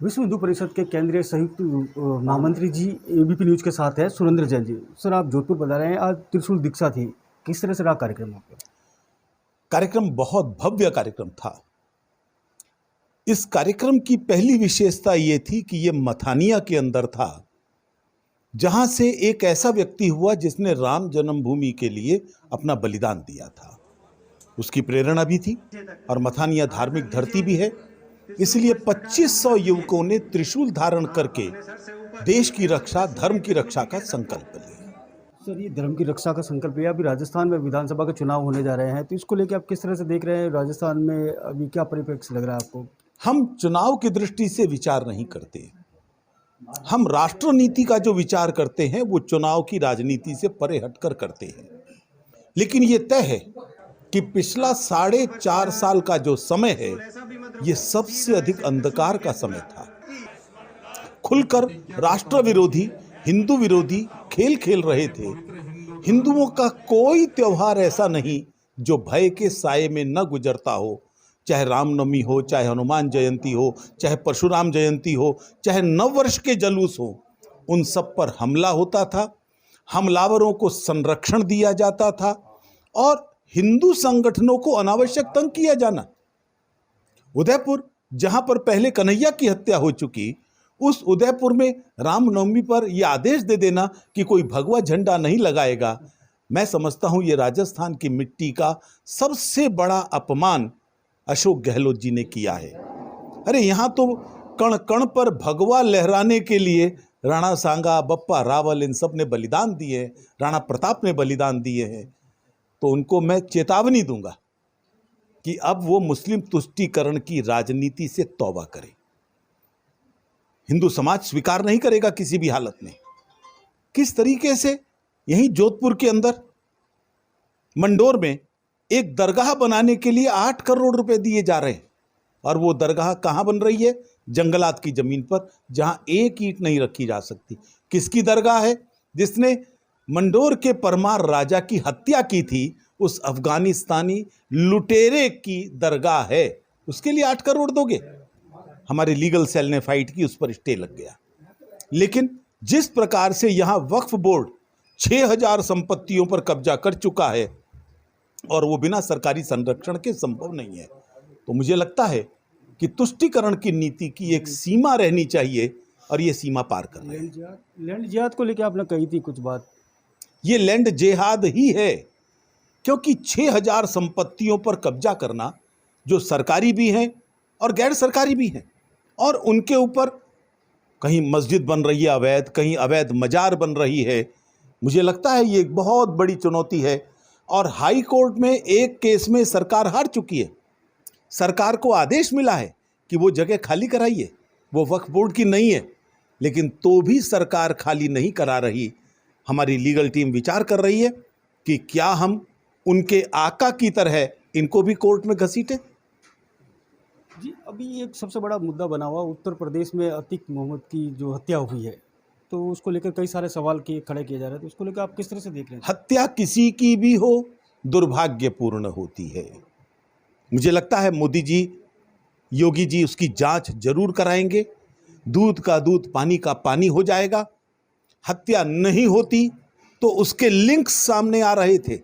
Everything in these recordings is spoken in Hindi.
विश्व हिंदू परिषद के केंद्रीय संयुक्त महामंत्री जी एबीपी न्यूज के साथ है सुरेंद्र जैन जी। सर, आप जोधपुर बता रहे हैं, आज त्रिशूल दीक्षा थी, किस तरह से रहा कार्यक्रम आपका? कार्यक्रम बहुत भव्य कार्यक्रम था। इस कार्यक्रम की पहली विशेषता ये थी कि ये मथानिया के अंदर था, जहां से एक ऐसा व्यक्ति हुआ जिसने राम जन्मभूमि के लिए अपना बलिदान दिया था। उसकी प्रेरणा भी थी और मथानिया धार्मिक धरती भी है, इसलिए 2500 युवकों ने त्रिशूल धारण करके देश की रक्षा, धर्म की रक्षा का संकल्प लिया। सर, ये धर्म की रक्षा का संकल्प है। अभी राजस्थान में विधानसभा के चुनाव होने जा रहे हैं, तो इसको लेकर आप किस तरह से देख रहे हैं? राजस्थान में अभी क्या परिप्रेक्ष्य लग रहा है आपको? हम चुनाव की दृष्टि से विचार नहीं करते, हम राष्ट्र नीति का जो विचार करते हैं वो चुनाव की राजनीति से परे हटकर करते हैं। लेकिन ये तय है कि पिछला 4.5 साल का जो समय है, ये सबसे अधिक अंधकार का समय था। खुलकर राष्ट्र विरोधी, हिंदू विरोधी खेल खेल रहे थे। हिंदुओं का कोई त्योहार ऐसा नहीं जो भय के साये में न गुजरता हो, चाहे रामनवमी हो, चाहे हनुमान जयंती हो, चाहे परशुराम जयंती हो, चाहे नववर्ष के जुलूस हो, उन सब पर हमला होता था, हमलावरों को संरक्षण दिया जाता था और हिंदू संगठनों को अनावश्यक तंग किया जाना। उदयपुर, जहां पर पहले कन्हैया की हत्या हो चुकी, उस उदयपुर में रामनवमी पर यह आदेश दे देना कि कोई भगवा झंडा नहीं लगाएगा, मैं समझता हूं ये राजस्थान की मिट्टी का सबसे बड़ा अपमान अशोक गहलोत जी ने किया है। अरे यहां तो कण कण पर भगवा लहराने के लिए राणा सांगा, बप्पा रावल, इन सब ने बलिदान दिए, राणा प्रताप ने बलिदान दिए हैं। तो उनको मैं चेतावनी दूंगा कि अब वो मुस्लिम तुष्टीकरण की राजनीति से तौबा करें। हिंदू समाज स्वीकार नहीं करेगा किसी भी हालत में। किस तरीके से यहीं जोधपुर के अंदर मंडोर में एक दरगाह बनाने के लिए 8 करोड़ रुपए दिए जा रहे हैं, और वो दरगाह कहां बन रही है? जंगलात की जमीन पर, जहां एक ईंट नहीं रखी जा सकती। किसकी दरगाह है? जिसने मंडोर के परमार राजा की हत्या की थी, उस अफगानिस्तानी लुटेरे की दरगाह है। उसके लिए 8 करोड़ दोगे? हमारे लीगल सेल ने फाइट की, उस पर स्टे लग गया। लेकिन जिस प्रकार से यहां वक्फ बोर्ड 6000 संपत्तियों पर कब्जा कर चुका है और वो बिना सरकारी संरक्षण के संभव नहीं है, तो मुझे लगता है कि तुष्टीकरण की नीति की एक सीमा रहनी चाहिए, और ये सीमा पार कर रहे हैं। लैंड जिहाद को लेकर आपने कही थी कुछ बात। ये लैंड जिहाद ही है, क्योंकि 6000 संपत्तियों पर कब्जा करना, जो सरकारी भी हैं और गैर सरकारी भी हैं, और उनके ऊपर कहीं मस्जिद बन रही है अवैध, कहीं अवैध मजार बन रही है। मुझे लगता है ये एक बहुत बड़ी चुनौती है, और हाई कोर्ट में एक केस में सरकार हार चुकी है। सरकार को आदेश मिला है कि वो जगह खाली कराइए, वो वक्फ बोर्ड की नहीं है, लेकिन तो भी सरकार खाली नहीं करा रही। हमारी लीगल टीम विचार कर रही है कि क्या हम उनके आका की तरह इनको भी कोर्ट में घसीटें। जी, अभी एक सबसे बड़ा मुद्दा बना हुआ उत्तर प्रदेश में अतीक मोहम्मद की जो हत्या हुई है, तो उसको लेकर कई सारे सवाल खड़े किए जा रहे हैं, तो उसको लेकर आप किस तरह से देख रहे हैं? हत्या किसी की भी हो, दुर्भाग्यपूर्ण होती है। मुझे लगता है मोदी जी, योगी जी उसकी जांच जरूर कराएंगे। दूध का दूध, पानी का पानी हो जाएगा। हत्या नहीं होती तो उसके लिंक्स सामने आ रहे थे,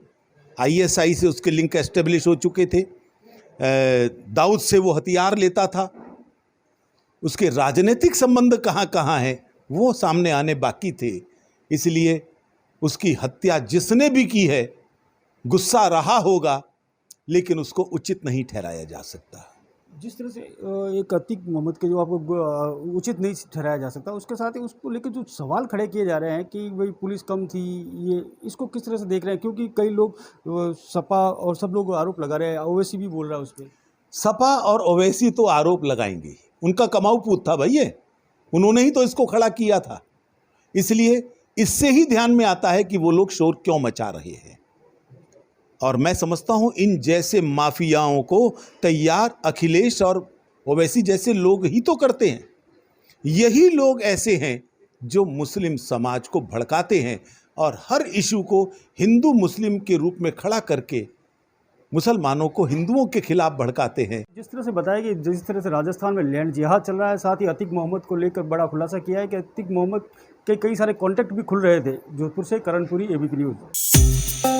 आईएसआई से उसके लिंक एस्टेब्लिश हो चुके थे, दाऊद से वो हथियार लेता था, उसके राजनीतिक संबंध कहाँ कहाँ हैं वो सामने आने बाकी थे। इसलिए उसकी हत्या जिसने भी की है, गुस्सा रहा होगा, लेकिन उसको उचित नहीं ठहराया जा सकता। जिस तरह से एक अतीक मोहम्मद के जो आपको उचित नहीं ठहराया जा सकता, उसके साथ ही उसको लेकर जो सवाल खड़े किए जा रहे हैं कि भाई पुलिस कम थी, ये इसको किस तरह से देख रहे हैं? क्योंकि कई लोग सपा और सब लोग आरोप लगा रहे हैं, ओवैसी भी बोल रहा है उस पर। सपा और ओवैसी तो आरोप लगाएंगे, उनका कमाऊ पूत था भैया, उन्होंने ही तो इसको खड़ा किया था। इसलिए इससे ही ध्यान में आता है कि वो लोग शोर क्यों मचा रहे हैं। और मैं समझता हूं इन जैसे माफियाओं को तैयार अखिलेश और ओवैसी जैसे लोग ही तो करते हैं। यही लोग ऐसे हैं जो मुस्लिम समाज को भड़काते हैं और हर इशू को हिंदू मुस्लिम के रूप में खड़ा करके मुसलमानों को हिंदुओं के खिलाफ भड़काते हैं। जिस तरह से बताया कि जिस तरह से राजस्थान में लैंड जिहाद चल रहा है, साथ ही अतीक मोहम्मद को लेकर बड़ा खुलासा किया है कि अतीक मोहम्मद के कई सारे कॉन्टैक्ट भी खुल रहे थे। जोधपुर से करणपुरी, एबीपी न्यूज़।